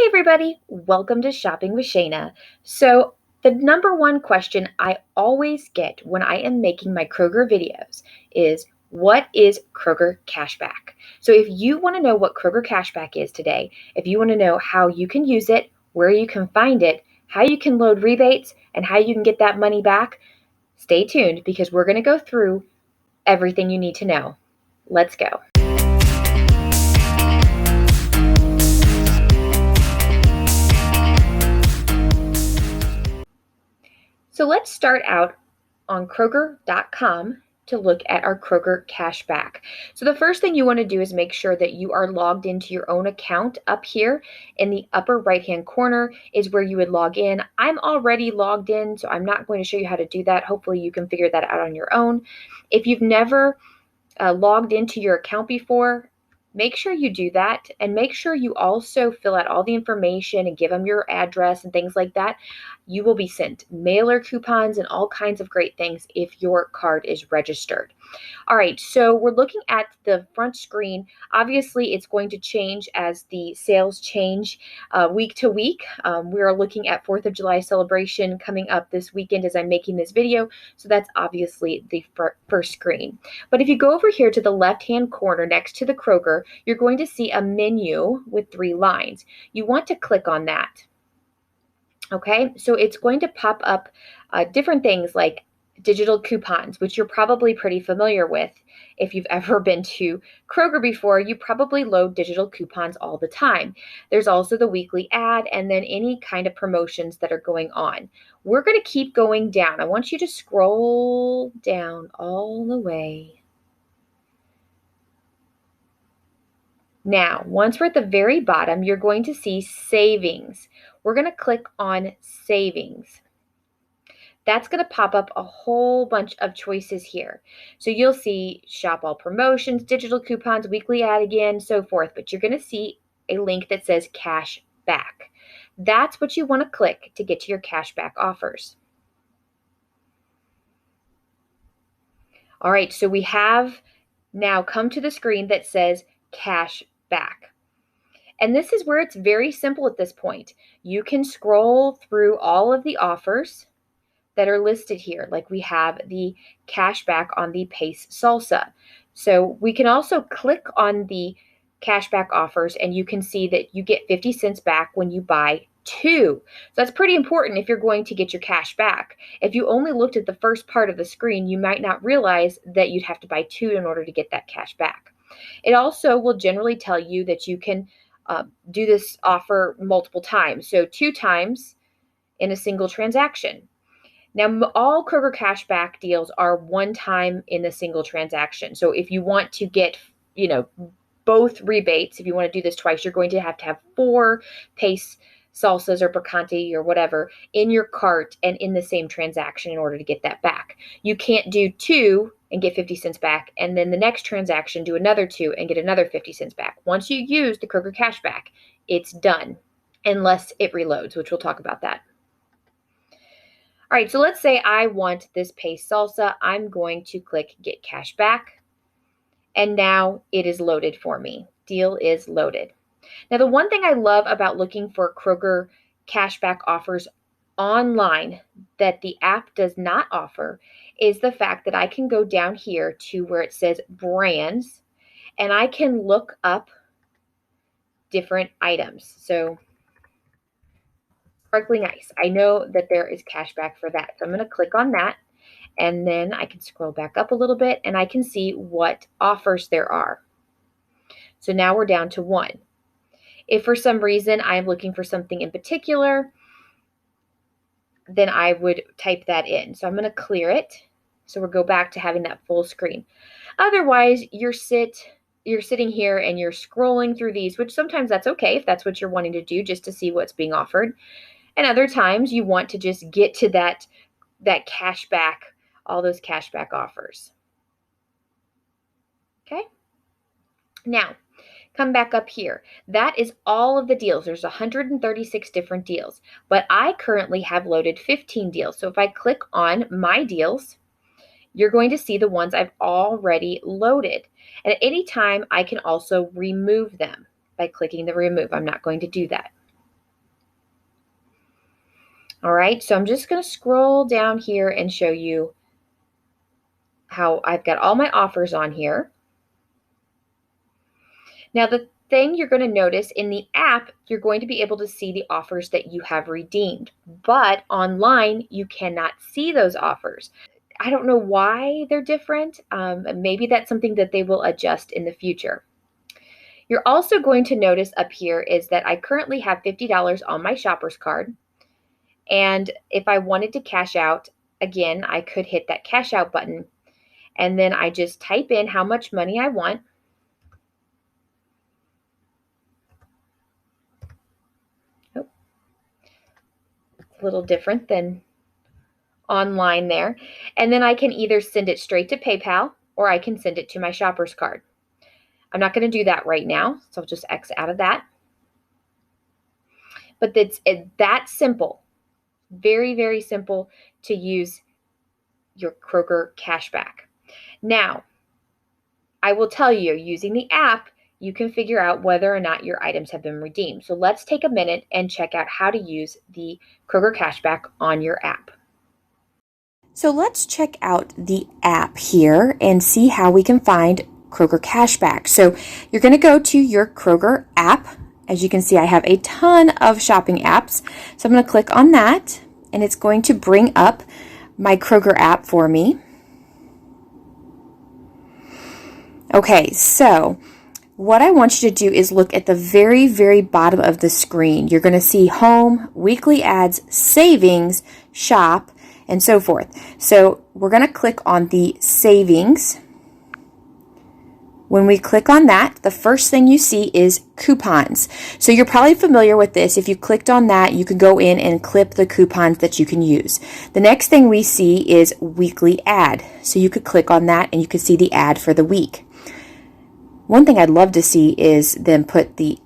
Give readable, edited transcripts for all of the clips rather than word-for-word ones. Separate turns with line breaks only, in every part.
everybody, welcome to Shopping with Shana. So the number one question I always get when I am making my Kroger videos is, what is Kroger Cashback? So if you want to know what Kroger Cashback is today, if you want to know how you can use it, where you can find it, how you can load rebates, and how you can get that money back, stay tuned because we're going to go through everything you need to know. Let's go. So let's start out on Kroger.com to look at our Kroger Cashback. So the first thing you want to do is make sure that you are logged into your own account. Up here in the upper right-hand corner is where you would log in. I'm already logged in, so I'm not going to show you how to do that. Hopefully you can figure that out on your own. If you've never logged into your account before, make sure you do that, and make sure you also fill out all the information and give them your address and things like that. You will be sent mailer coupons and all kinds of great things if your card is registered. All right, so we're looking at the front screen. Obviously, it's going to change as the sales change week to week. We are looking at 4th of July celebration coming up this weekend as I'm making this video, so that's obviously the first screen. But if you go over here to the left-hand corner next to the Kroger, you're going to see a menu with 3 lines. You want to click on that. Okay, so it's going to pop up different things like digital coupons, which you're probably pretty familiar with. If you've ever been to Kroger before, you probably load digital coupons all the time. There's also the weekly ad and then any kind of promotions that are going on. We're going to keep going down. I want you to scroll down all the way. Now, once we're at the very bottom, you're going to see savings. We're going to click on savings. That's going to pop up a whole bunch of choices here. So you'll see shop all promotions, digital coupons, weekly ad again, so forth. But you're going to see a link that says cash back. That's what you want to click to get to your cashback offers. All right, so we have now come to the screen that says cash back. And this is where it's very simple at this point. You can scroll through all of the offers that are listed here. Like we have the cash back on the Pace Salsa. So we can also click on the cashback offers and you can see that you get 50 cents back when you buy 2. So that's pretty important if you're going to get your cash back. If you only looked at the first part of the screen, you might not realize that you'd have to buy 2 in order to get that cash back. It also will generally tell you that you can do this offer multiple times. So 2 times in a single transaction. Now, all Kroger Cashback deals are one time in a single transaction. So if you want to get, both rebates, if you want to do this twice, you're going to have 4 Pace salsas or picante or whatever in your cart and in the same transaction in order to get that back. You can't do 2 and get 50 cents back, and then the next transaction do another 2 and get another 50 cents back. Once you use the Kroger Cashback, it's done, unless it reloads, which we'll talk about that. All right, so let's say I want this Pace salsa. I'm going to click Get Cash Back, and now it is loaded for me. Deal is loaded. Now, the one thing I love about looking for Kroger Cashback offers online that the app does not offer is the fact that I can go down here to where it says brands, and I can look up different items. So sparkling ice, I know that there is cash back for that. So I'm going to click on that, and then I can scroll back up a little bit and I can see what offers there are. So now we're down to 1. If for some reason I'm looking for something in particular, then I would type that in. So I'm going to clear it. So we'll go back to having that full screen. Otherwise, you're sitting here and you're scrolling through these, which sometimes that's okay if that's what you're wanting to do, just to see what's being offered. And other times you want to just get to that cash back, all those cash back offers. Okay. Now, come back up here. That is all of the deals. There's 136 different deals, but I currently have loaded 15 deals. So if I click on my deals, you're going to see the ones I've already loaded. And at any time, I can also remove them by clicking the remove. I'm not going to do that. All right, so I'm just going to scroll down here and show you how I've got all my offers on here. Now, the thing you're going to notice in the app, you're going to be able to see the offers that you have redeemed, but online, you cannot see those offers. I don't know why they're different. Maybe that's something that they will adjust in the future. You're also going to notice up here is that I currently have $50 on my shopper's card. And if I wanted to cash out, again, I could hit that cash out button. And then I just type in how much money I want. Oh, it's a little different than online there. And then I can either send it straight to PayPal or I can send it to my shopper's card. I'm not going to do that right now, so I'll just X out of that. But it's that simple. Very, very simple to use your Kroger cashback. Now, I will tell you, using the app, you can figure out whether or not your items have been redeemed. So let's take a minute and check out how to use the Kroger cashback on your app.
So let's check out the app here and see how we can find Kroger Cashback. So you're going to go to your Kroger app. As you can see, I have a ton of shopping apps. So I'm going to click on that, and it's going to bring up my Kroger app for me. Okay, so what I want you to do is look at the very, very bottom of the screen. You're going to see Home, Weekly Ads, Savings, Shop, and so forth. So we're going to click on the Savings. When we click on that, the first thing you see is coupons. So you're probably familiar with this. If you clicked on that, you can go in and clip the coupons that you can use. The next thing we see is weekly ad. So you could click on that and you could see the ad for the week. One thing I'd love to see is them put the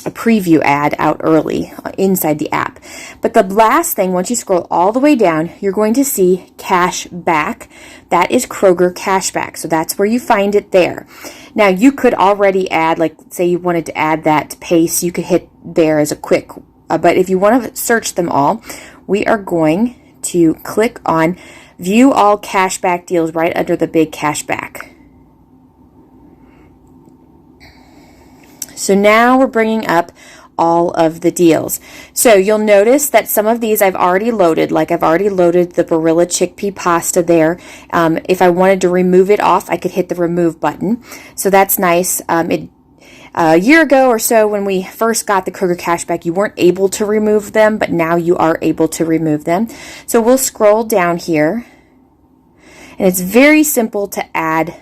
a preview ad out early inside the app. But the last thing, once you scroll all the way down, you're going to see cash back. That is Kroger Cashback. So that's where you find it there. Now you could already add, like say you wanted to add that pace, you could hit there as a quick, but if you want to search them all, we are going to click on view all cashback deals right under the big cashback. So now we're bringing up all of the deals. So you'll notice that some of these I've already loaded, like I've already loaded the Barilla chickpea pasta there. If I wanted to remove it off, I could hit the remove button. So that's nice. A year ago or so when we first got the Kroger Cashback, you weren't able to remove them, but now you are able to remove them. So we'll scroll down here, and it's very simple to add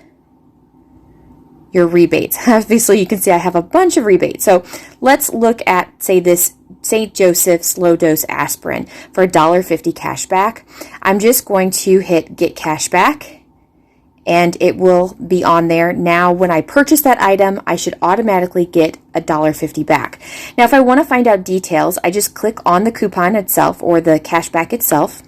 your rebates. Obviously, you can see I have a bunch of rebates. So let's look at, say, this St. Joseph's low dose aspirin for $1.50 cash back. I'm just going to hit get cash back, and it will be on there. Now, when I purchase that item, I should automatically get $1.50 back. Now, if I want to find out details, I just click on the coupon itself or the cash back itself,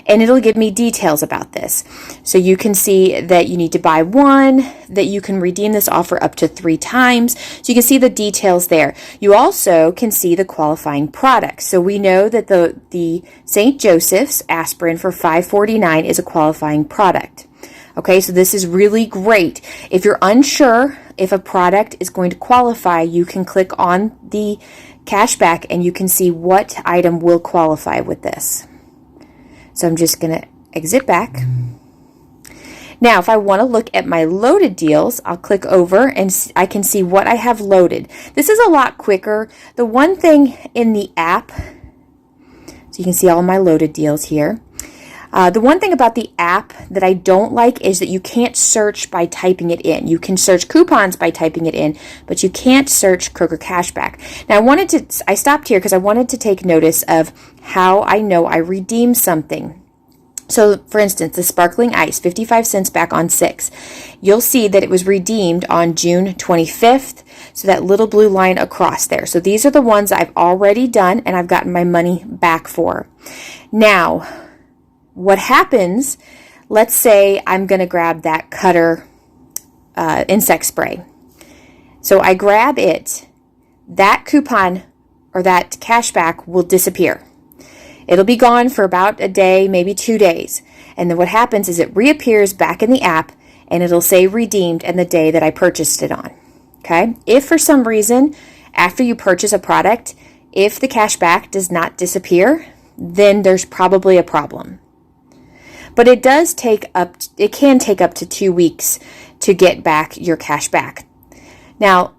and it'll give me details about this. So you can see that you need to buy one, that you can redeem this offer up to 3 times. So you can see the details there. You also can see the qualifying products. So we know that the St. Joseph's aspirin for $5.49 is a qualifying product. Okay, so this is really great. If you're unsure if a product is going to qualify, you can click on the cashback and you can see what item will qualify with this. So I'm just going to exit back. Now, if I want to look at my loaded deals, I'll click over and I can see what I have loaded. This is a lot quicker. The one thing in the app, so you can see all my loaded deals here. The one thing about the app that I don't like is that you can't search by typing it in. You can search coupons by typing it in, but you can't search Kroger Cashback. Now, I stopped here because I wanted to take notice of how I know I redeemed something. So, for instance, the sparkling ice, 55 cents back on 6. You'll see that it was redeemed on June 25th. So that little blue line across there. So these are the ones I've already done and I've gotten my money back for. Now, what happens, let's say I'm going to grab that Cutter insect spray. So I grab it, that coupon or that cashback will disappear. It'll be gone for about a day, maybe 2 days. And then what happens is it reappears back in the app and it'll say redeemed and the day that I purchased it on. Okay? If for some reason, after you purchase a product, if the cash back does not disappear, then there's probably a problem. But it can take up to 2 weeks to get back your cash back. Now,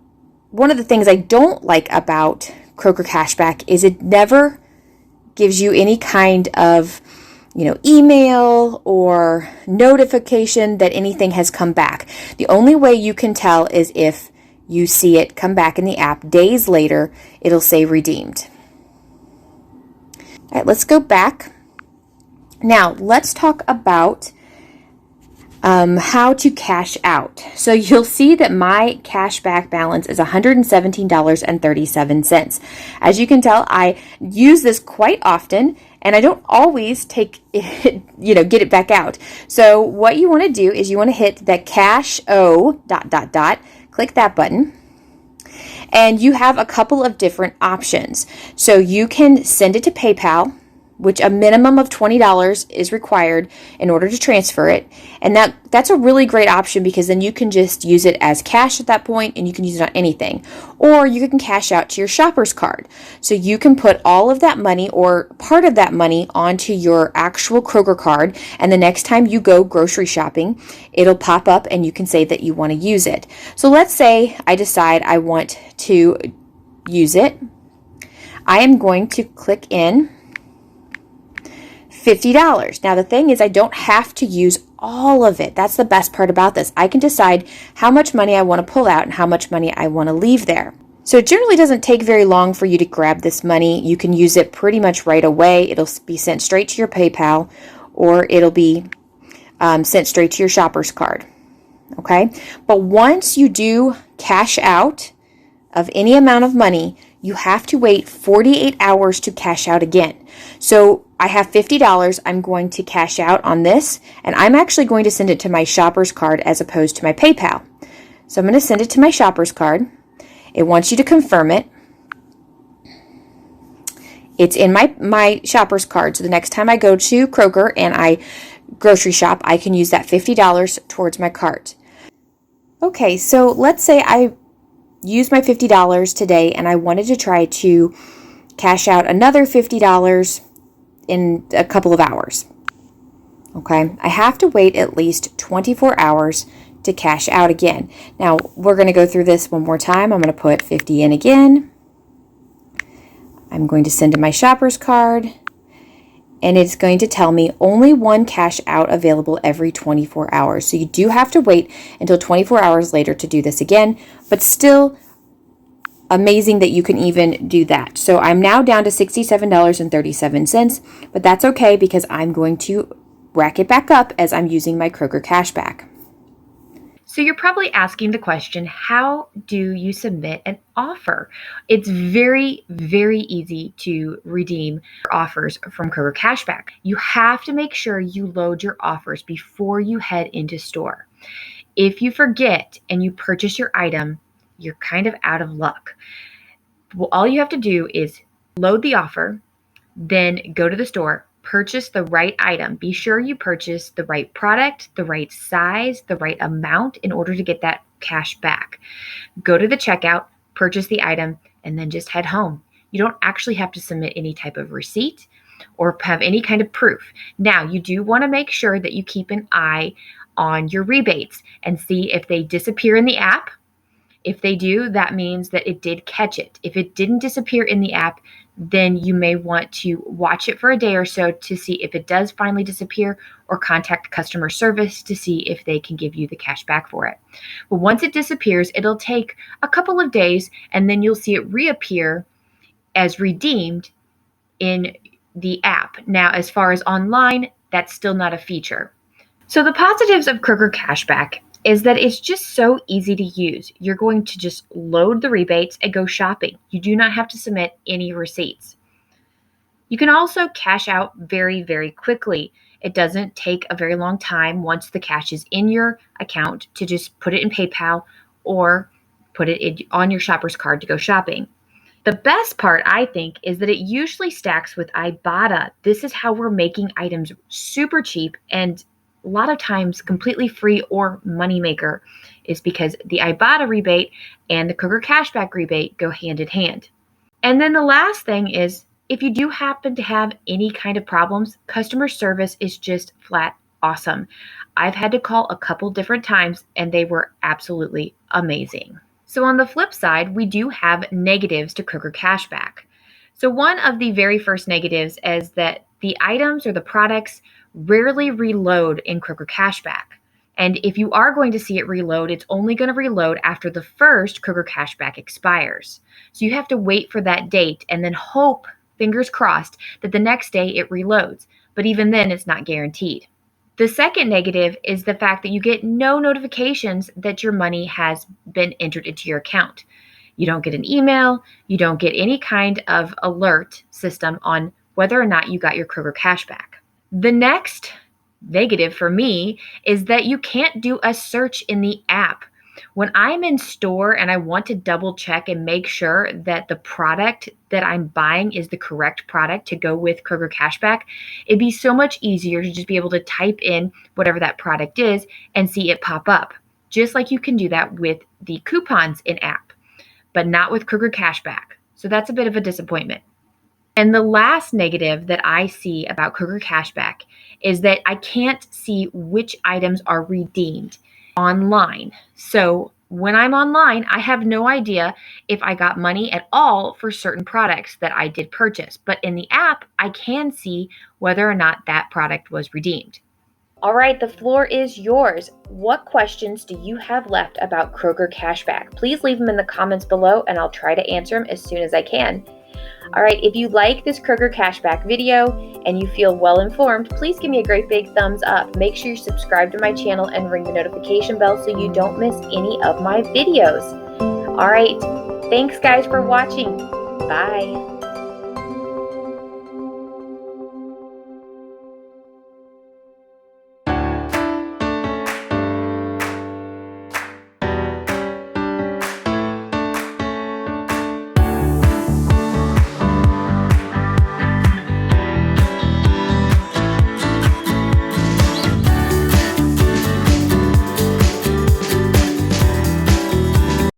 one of the things I don't like about Kroger Cashback is it never gives you any kind of, email or notification that anything has come back. The only way you can tell is if you see it come back in the app days later, it'll say redeemed. All right, let's go back. Now, let's talk about how to cash out. So you'll see that my cash back balance is $117.37. As you can tell, I use this quite often and I don't always take it, get it back out. So what you want to do is you want to hit that cash O ... click that button. And you have a couple of different options. So you can send it to PayPal, which a minimum of $20 is required in order to transfer it. And that's a really great option because then you can just use it as cash at that point and you can use it on anything. Or you can cash out to your shopper's card. So you can put all of that money or part of that money onto your actual Kroger card, and the next time you go grocery shopping, it'll pop up and you can say that you want to use it. So let's say I decide I want to use it. I am going to click in $50. Now the thing is, I don't have to use all of it. That's the best part about this. I can decide how much money I want to pull out and how much money I want to leave there. So it generally doesn't take very long for you to grab this money. You can use it pretty much right away. It'll be sent straight to your PayPal or it'll be sent straight to your shopper's card. Okay? But once you do cash out of any amount of money, you have to wait 48 hours to cash out again. So I have $50. I'm going to cash out on this, and I'm actually going to send it to my shopper's card as opposed to my PayPal. So I'm going to send it to my shopper's card. It wants you to confirm it. It's in my shopper's card. So the next time I go to Kroger and I grocery shop, I can use that $50 towards my cart. Okay, so let's say I use my $50 today and I wanted to try to cash out another $50 in a couple of hours. Okay, I have to wait at least 24 hours to cash out again. Now, we're going to go through this one more time. I'm going to put 50 in again. I'm going to send to my shopper's card, and it's going to tell me only one cash out available every 24 hours. So you do have to wait until 24 hours later to do this again, but still amazing that you can even do that. So I'm now down to $67.37, but that's okay because I'm going to rack it back up as I'm using my Kroger Cashback.
So you're probably asking the question, how do you submit an offer? It's very, very easy to redeem offers from Kroger Cashback. You have to make sure you load your offers before you head into store. If you forget and you purchase your item, you're kind of out of luck. Well, all you have to do is load the offer, then go to the store, purchase the right item. Be sure you purchase the right product, the right size, the right amount in order to get that cash back. Go to the checkout, purchase the item, and then just head home. You don't actually have to submit any type of receipt or have any kind of proof. Now, you do want to make sure that you keep an eye on your rebates and see if they disappear in the app. If they do, that means that it did catch it. If it didn't disappear in the app, then you may want to watch it for a day or so to see if it does finally disappear, or contact customer service to see if they can give you the cash back for it. But once it disappears, it'll take a couple of days and then you'll see it reappear as redeemed in the app. Now, as far as online, that's still not a feature. So the positives of Kroger Cashback is that it's just so easy to use. You're going to just load the rebates and go shopping. You do not have to submit any receipts. You can also cash out very, very quickly. It doesn't take a very long time once the cash is in your account to just put it in PayPal or put it on your shopper's card to go shopping. The best part, I think, is that it usually stacks with Ibotta. This is how we're making items super cheap and a lot of times completely free or moneymaker, is because the Ibotta rebate and the Kroger cashback rebate go hand in hand. And then the last thing is, if you do happen to have any kind of problems, customer service is just flat awesome. I've had to call a couple different times and they were absolutely amazing. So on the flip side, we do have negatives to Kroger Cashback. So one of the very first negatives is that the items or the products rarely reload in Kroger Cashback. And if you are going to see it reload, it's only going to reload after the first Kroger Cashback expires. So you have to wait for that date and then hope, fingers crossed, that the next day it reloads. But even then, it's not guaranteed. The second negative is the fact that you get no notifications that your money has been entered into your account. You don't get an email, you don't get any kind of alert system on whether or not you got your Kroger cashback. The next negative for me is that you can't do a search in the app. When I'm in store and I want to double check and make sure that the product that I'm buying is the correct product to go with Kroger Cashback, it'd be so much easier to just be able to type in whatever that product is and see it pop up. Just like you can do that with the coupons in app, but not with Kroger Cashback. So that's a bit of a disappointment. And the last negative that I see about Kroger Cashback is that I can't see which items are redeemed online. So when I'm online, I have no idea if I got money at all for certain products that I did purchase. But in the app, I can see whether or not that product was redeemed. All right, the floor is yours. What questions do you have left about Kroger Cashback? Please leave them in the comments below and I'll try to answer them as soon as I can. All right, if you like this Kroger Cashback video and you feel well informed, please give me a great big thumbs up. Make sure you subscribe to my channel and ring the notification bell so you don't miss any of my videos. All right, thanks guys for watching. Bye.